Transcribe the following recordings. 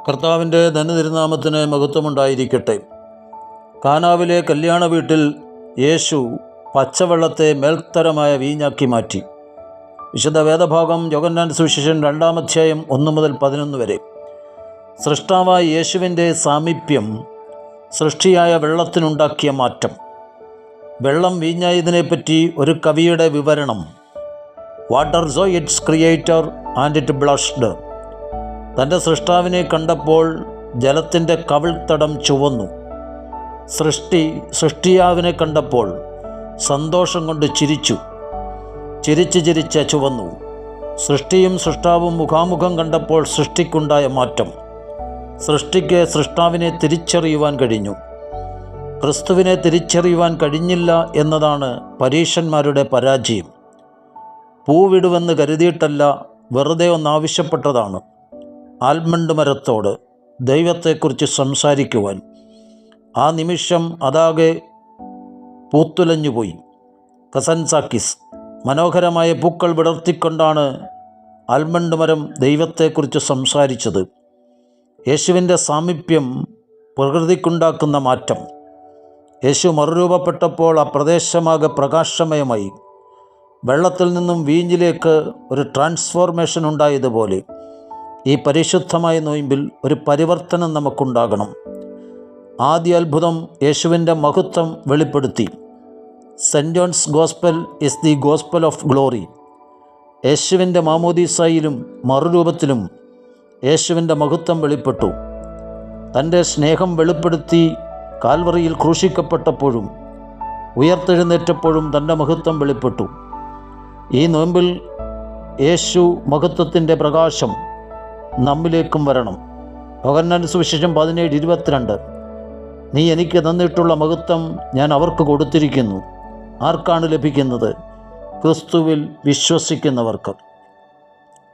കർത്താവിൻ്റെ ധന്യതിരുനാമത്തിന് മഹത്വമുണ്ടായിരിക്കട്ടെ. കാനാവിലെ കല്യാണ വീട്ടിൽ യേശു പച്ചവെള്ളത്തെ മേൽത്തരമായ വീഞ്ഞാക്കി മാറ്റി. വിശുദ്ധ വേദഭാഗം യോഹന്നാൻ സുവിശേഷം 2-ാം അധ്യായം 1 മുതൽ 11 വരെ. സൃഷ്ടാവായ യേശുവിൻ്റെ സാമീപ്യം സൃഷ്ടിയായ വെള്ളത്തിനുണ്ടാക്കിയ മാറ്റം. വെള്ളം വീഞ്ഞായതിനെപ്പറ്റി ഒരു കവിയുടെ വിവരണം. Water saw its creator and it blushed. തൻ്റെ സൃഷ്ടാവിനെ കണ്ടപ്പോൾ ജലത്തിൻ്റെ കവിൾത്തടം ചുവന്നു. സൃഷ്ടിയാവിനെ കണ്ടപ്പോൾ സന്തോഷം കൊണ്ട് ചിരിച്ച് ചുവന്നു. സൃഷ്ടിയും സൃഷ്ടാവും മുഖാമുഖം കണ്ടപ്പോൾ സൃഷ്ടിക്കുണ്ടായ മാറ്റം. സൃഷ്ടിക്ക് സൃഷ്ടാവിനെ തിരിച്ചറിയുവാൻ കഴിഞ്ഞു. ക്രിസ്തുവിനെ തിരിച്ചറിയുവാൻ കഴിഞ്ഞില്ല എന്നതാണ് പരീശന്മാരുടെ പരാജയം. പൂവിടുവെന്ന് കരുതിയിട്ടല്ല, വെറുതെ ഒന്നാവശ്യപ്പെട്ടതാണ്. ആൽമണ്ട് മരത്തോട് ദൈവത്തെക്കുറിച്ച് സംസാരിക്കുവാൻ. ആ നിമിഷം അതാകെ പൂത്തുലഞ്ഞുപോയി. കസൻസാക്കിസ് മനോഹരമായ പൂക്കൾ വിടർത്തിക്കൊണ്ടാണ് ആൽമണ്ട് മരം ദൈവത്തെക്കുറിച്ച് സംസാരിച്ചത്. യേശുവിൻ്റെ സാമീപ്യം പ്രകൃതിക്കുണ്ടാക്കുന്ന മാറ്റം. യേശു മറുരൂപപ്പെട്ടപ്പോൾ ആ പ്രദേശമാകെ പ്രകാശമയമായി. വെള്ളത്തിൽ നിന്നും വീഞ്ഞിലേക്ക് ഒരു ട്രാൻസ്ഫോർമേഷൻ ഉണ്ടായതുപോലെ ഈ പരിശുദ്ധമായ നോയമ്പിൽ ഒരു പരിവർത്തനം നമുക്കുണ്ടാകണം. ആദ്യ അത്ഭുതം യേശുവിൻ്റെ മഹത്വം വെളിപ്പെടുത്തി. Saint John's gospel is the gospel of glory. യേശുവിൻ്റെ മാമോദീസായിലും മറുരൂപത്തിലും യേശുവിൻ്റെ മഹത്വം വെളിപ്പെട്ടു. തൻ്റെ സ്നേഹം വെളിപ്പെടുത്തി കാൽവറിയിൽ ക്രൂശിക്കപ്പെട്ടപ്പോഴും ഉയർത്തെഴുന്നേറ്റപ്പോഴും തൻ്റെ മഹത്വം വെളിപ്പെട്ടു. ഈ നോയമ്പിൽ യേശു മഹത്വത്തിൻ്റെ പ്രകാശം നമ്മിലേക്കും വരണം. യോഹന്നാൻ സുവിശേഷം 17:22. നീ എനിക്ക് തന്നിട്ടുള്ള മഹത്വം ഞാൻ അവർക്ക് കൊടുത്തിരിക്കുന്നു. ആർക്കാണ് ലഭിക്കുന്നത്? ക്രിസ്തുവിൽ വിശ്വസിക്കുന്നവർക്ക്.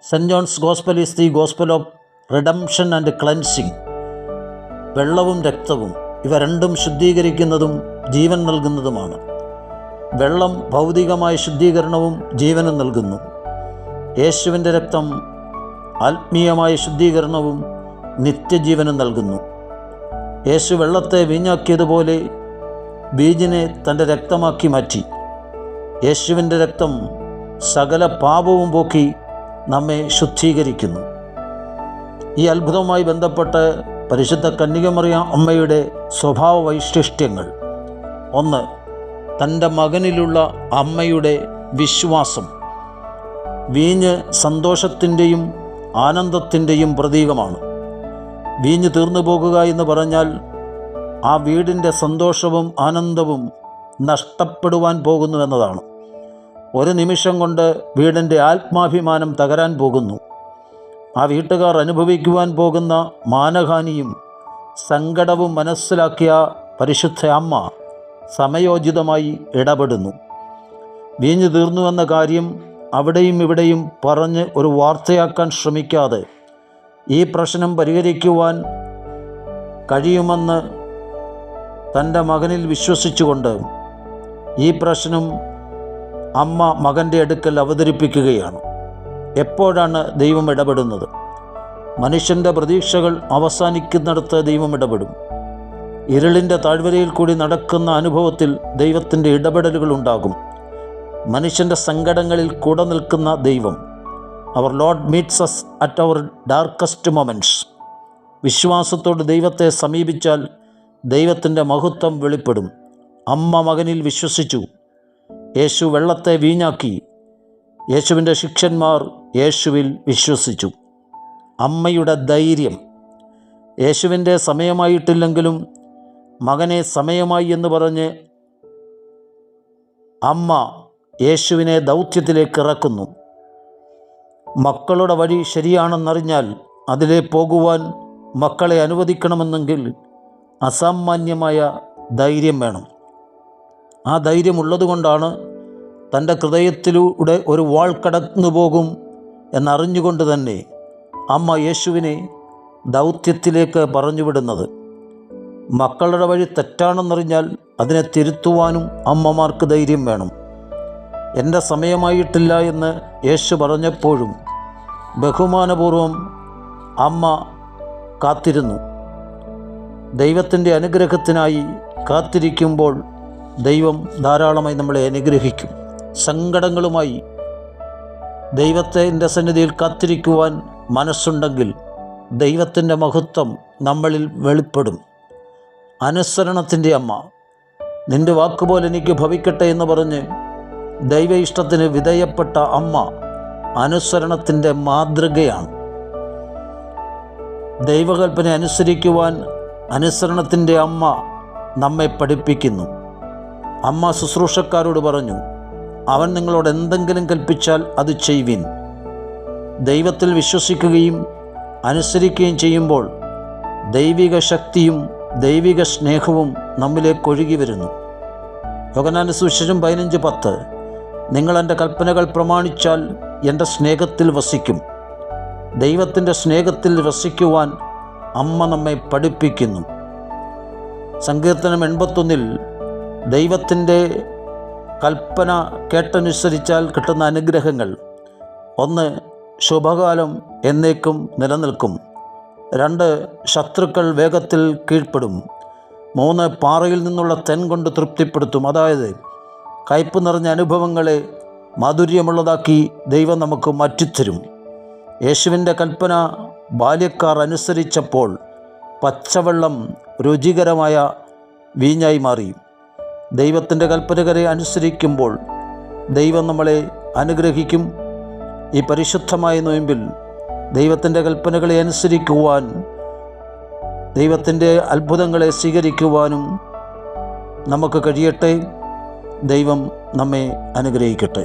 Saint John's gospel is the gospel of redemption and cleansing. വെള്ളവും രക്തവും ഇവ രണ്ടും ശുദ്ധീകരിക്കുന്നതും ജീവൻ നൽകുന്നതുമാണ്. വെള്ളം ഭൗതികമായ ശുദ്ധീകരണവും ജീവനും നൽകുന്നു. യേശുവിൻ്റെ രക്തം ആത്മീയമായ ശുദ്ധീകരണവും നിത്യജീവനും നൽകുന്നു. യേശു വെള്ളത്തെ വീഞ്ഞാക്കിയതുപോലെ ബീജിനെ തൻ്റെ രക്തമാക്കി മാറ്റി. യേശുവിൻ്റെ രക്തം സകല പാപവും പോക്കി നമ്മെ ശുദ്ധീകരിക്കുന്നു. ഈ അത്ഭുതവുമായി ബന്ധപ്പെട്ട് പരിശുദ്ധ കന്യകമറിയ അമ്മയുടെ സ്വഭാവ വൈശിഷ്ട്യങ്ങൾ. 1. തൻ്റെ മകനിലുള്ള അമ്മയുടെ വിശ്വാസം. വീഞ്ഞ് സന്തോഷത്തിൻ്റെയും ആനന്ദത്തിൻ്റെയും പ്രതീകമാണ്. വീഞ്ഞ് തീർന്നു പോകുക എന്ന് പറഞ്ഞാൽ ആ വീടിൻ്റെ സന്തോഷവും ആനന്ദവും നഷ്ടപ്പെടുവാൻ പോകുന്നു എന്നതാണ്. ഒരു നിമിഷം കൊണ്ട് വീടിൻ്റെ ആത്മാഭിമാനം തകരാൻ പോകുന്നു. ആ വീട്ടുകാർ അനുഭവിക്കുവാൻ പോകുന്ന മാനഹാനിയും സങ്കടവും മനസ്സിലാക്കിയ പരിശുദ്ധ അമ്മ സമയോചിതമായി ഇടപെടുന്നു. വീഞ്ഞ് തീർന്നുവെന്ന കാര്യം അവിടെയും ഇവിടെയും പറഞ്ഞ് ഒരു വാർത്തയാക്കാൻ ശ്രമിക്കാതെ ഈ പ്രശ്നം പരിഹരിക്കുവാൻ കഴിയുമെന്ന് തൻ്റെ മകനിൽ വിശ്വസിച്ചുകൊണ്ട് ഈ പ്രശ്നം അമ്മ മകൻ്റെ അടുക്കൽ അവതരിപ്പിക്കുകയാണ്. എപ്പോഴാണ് ദൈവം ഇടപെടുന്നത്? മനുഷ്യൻ്റെ പ്രതീക്ഷകൾ അവസാനിക്കുന്നിടത്ത് ദൈവം ഇടപെടും. ഇരുളിൻ്റെ താഴ്വരയിൽ കൂടി നടക്കുന്ന അനുഭവത്തിൽ ദൈവത്തിൻ്റെ ഇടപെടലുകൾ ഉണ്ടാകും. മനുഷ്യൻ്റെ സങ്കടങ്ങളിൽ കൂടെ നിൽക്കുന്ന ദൈവം. Our Lord meets us at our darkest moments. വിശ്വാസത്തോട് ദൈവത്തെ സമീപിച്ചാൽ ദൈവത്തിൻ്റെ മഹത്വം വെളിപ്പെടും. അമ്മ മകനിൽ വിശ്വസിച്ചു. യേശു വെള്ളത്തെ വീഞ്ഞാക്കി. യേശുവിൻ്റെ ശിഷ്യന്മാർ യേശുവിൽ വിശ്വസിച്ചു. അമ്മയുടെ ധൈര്യം. യേശുവിൻ്റെ സമയമായിട്ടില്ലെങ്കിലും മകനെ സമയമായി എന്ന് പറഞ്ഞ് അമ്മ യേശുവിനെ ദൗത്യത്തിലേക്ക് ഇറക്കുന്നു. മക്കളുടെ വഴി ശരിയാണെന്നറിഞ്ഞാൽ അതിലെ പോകുവാൻ മക്കളെ അനുവദിക്കണമെന്നെങ്കിൽ അസാമാന്യമായ ധൈര്യം വേണം. ആ ധൈര്യമുള്ളതുകൊണ്ടാണ് തൻ്റെ ഹൃദയത്തിലൂടെ ഒരു വാൾ കടന്നു പോകും എന്നറിഞ്ഞുകൊണ്ട് തന്നെ അമ്മ യേശുവിനെ ദൗത്യത്തിലേക്ക് പറഞ്ഞുവിടുന്നത്. മക്കളുടെ വഴി തെറ്റാണെന്നറിഞ്ഞാൽ അതിനെ തിരുത്തുവാനും അമ്മമാർക്ക് ധൈര്യം വേണം. എൻ്റെ സമയമായിട്ടില്ല എന്ന് യേശു പറഞ്ഞപ്പോഴും ബഹുമാനപൂർവം അമ്മ കാത്തിരുന്നു. ദൈവത്തിൻ്റെ അനുഗ്രഹത്തിനായി കാത്തിരിക്കുമ്പോൾ ദൈവം ധാരാളമായി നമ്മളെ അനുഗ്രഹിക്കും. സങ്കടങ്ങളുമായി ദൈവത്തിൻ്റെ സന്നിധിയിൽ കാത്തിരിക്കുവാൻ മനസ്സുണ്ടെങ്കിൽ ദൈവത്തിൻ്റെ മഹത്വം നമ്മളിൽ വെളിപ്പെടും. അനുസരണത്തിൻ്റെ അമ്മ, നിൻ്റെ വാക്കുപോലെ എനിക്ക് ഭവിക്കട്ടെ എന്ന് പറഞ്ഞ് ദൈവ ഇഷ്ടത്തിന് വിധേയപ്പെട്ട അമ്മ അനുസരണത്തിൻ്റെ മാതൃകയാണ്. ദൈവകൽപ്പന അനുസരിക്കുവാൻ അനുസരണത്തിൻ്റെ അമ്മ നമ്മെ പഠിപ്പിക്കുന്നു. അമ്മ ശുശ്രൂഷക്കാരോട് പറഞ്ഞു, അവൻ നിങ്ങളോട് എന്തെങ്കിലും കൽപ്പിച്ചാൽ അത് ചെയ്യുവിൻ. ദൈവത്തിൽ വിശ്വസിക്കുകയും അനുസരിക്കുകയും ചെയ്യുമ്പോൾ ദൈവിക ശക്തിയും ദൈവിക സ്നേഹവും നമ്മിലേക്ക് ഒഴുകി വരുന്നു. യോഹന്നാന്റെ സുവിശേഷം 15:10, നിങ്ങൾ എൻ്റെ കൽപ്പനകൾ പ്രമാണിച്ചാൽ എൻ്റെ സ്നേഹത്തിൽ വസിക്കും. ദൈവത്തിൻ്റെ സ്നേഹത്തിൽ വസിക്കുവാൻ അമ്മ നമ്മെ പഠിപ്പിക്കുന്നു. സങ്കീർത്തനം 81 ദൈവത്തിൻ്റെ കൽപ്പന കേട്ടനുസരിച്ചാൽ കിട്ടുന്ന അനുഗ്രഹങ്ങൾ: 1, ശുഭകാലം എന്നേക്കും നിലനിൽക്കും. 2, ശത്രുക്കൾ വേഗത്തിൽ കീഴ്പ്പെടും. 3, പാറയിൽ നിന്നുള്ള തെൻ കൊണ്ട് തൃപ്തിപ്പെടുത്തും. അതായത് കയ്പ് നിറഞ്ഞ അനുഭവങ്ങളെ മാധുര്യമുള്ളതാക്കി ദൈവം നമുക്ക് മാറ്റിത്തരും. യേശുവിൻ്റെ കൽപ്പന ബാല്യക്കാർ അനുസരിച്ചപ്പോൾ പച്ചവെള്ളം രുചികരമായ വീഞ്ഞായി മാറി. ദൈവത്തിൻ്റെ കൽപ്പനകളെ അനുസരിക്കുമ്പോൾ ദൈവം നമ്മളെ അനുഗ്രഹിക്കും. ഈ പരിശുദ്ധമായ നോയമ്പിൽ ദൈവത്തിൻ്റെ കൽപ്പനകളെ അനുസരിക്കുവാൻ, ദൈവത്തിൻ്റെ അത്ഭുതങ്ങളെ സ്വീകരിക്കുവാനും നമുക്ക് കഴിയട്ടെ. ദൈവം നമ്മെ അനുഗ്രഹിക്കട്ടെ.